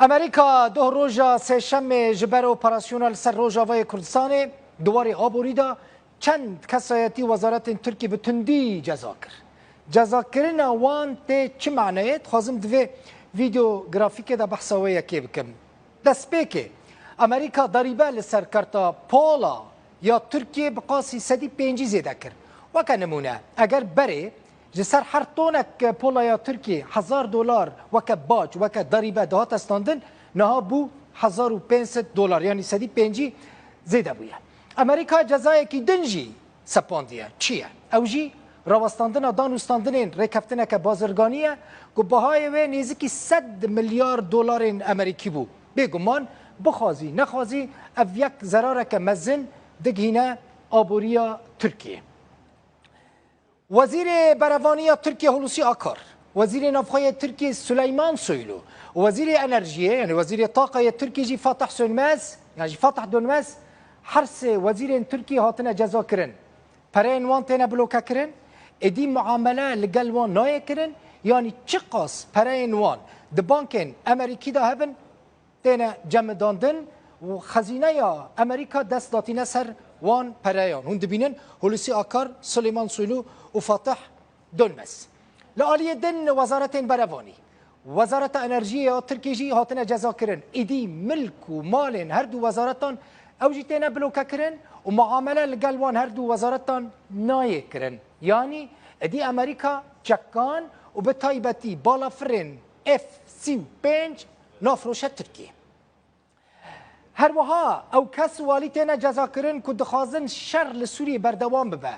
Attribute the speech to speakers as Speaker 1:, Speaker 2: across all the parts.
Speaker 1: امریکا ده روزا سهشنبه جبر اپراسیونال سر روجاوای کردستان دوباره آبوریدا چند کسایتی وزارت ترکی به تندی جزا کرد. جزا کردن وان ته چه معنیه؟ خوازم دوی ویدیو گرافیک دا بحثاوی یکی بکم. دست پیکه امریکا ضریبه لسر کرتا پولا یا ترکیه بقاسی 105 زیده کرد. وکه نمونه اگر بره جسر هر تونک پولا یا ترکیه $1000 وکه باج وکه ضریبه دهات استاندن نها بو $1500 یعنی 105 زیده بویه. امریکا جزای کی دنجی سپاندیه چیه؟ اوجی راوستاندن دانوستاندن ریکفتنه که بازرگانیه که بهای و نزدیک $100 میلیارد امریکی بو. بگمان بخوازی نخوازی او یک ضراره که مزن دگهینه آبوریا ترکیه. وزیر بروانی ترکیه هلوسی آکار، وزیر نفخه ترکیه سلیمان سویلو، وزیر انرژیه یعنی وزیر طاقه ترکیه جی فاتح سونمز یعنی فاتح دونمز هر سه وزیر ترکیه هاتنه جزا کرن. پرین وان تنه بلوکه کرن، ادی معامله لگل وان نایه کرن یعنی چه قاس پرین وان د بانکن امریکی دا هبن تنه جمع داندن و خزینه یا امریکا دست داتینه سر وان پرایان هون دبینن هلوسی آکار سلیمان سویلو و فاتح دونمز. لعالی دن وزارت بروانی وزارت انرژی ترکیه جی هاتنه جزا کرن ایدی ملک و مال هر دو وزارتان اوجی تنه بلوکه کرن و معامله لگل وان هر دو وزارتان نایه کرن یعنی ایدی امریکا چکان و به تایبتی بالا فرن F-35 نافروشه ترکیه. هر وها او کس والی تنه جزا کرن که دخوازن شر لسوریه بردوام ببه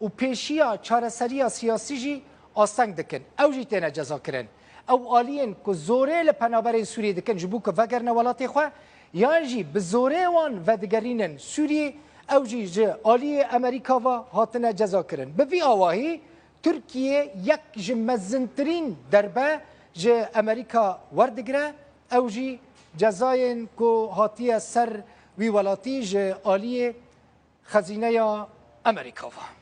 Speaker 1: و پیشیا چارەسەریya سیاسی جی آسنگ دکن او جی تنه جزا کرن او آلین که زوره لپنابرین سوریه دکن جبو که وگرن ولاتی خواه یان جی به زوره وان ودگرینن سوریه او جی جه آلی امریکا و هاتنه جزا کرن. به وی آواهی ترکیه یک جمزنترین دربه جه امریکا وردگره او جی جزاین که هاتیه سر وی ولاتی جه آلی خزینه امریکا و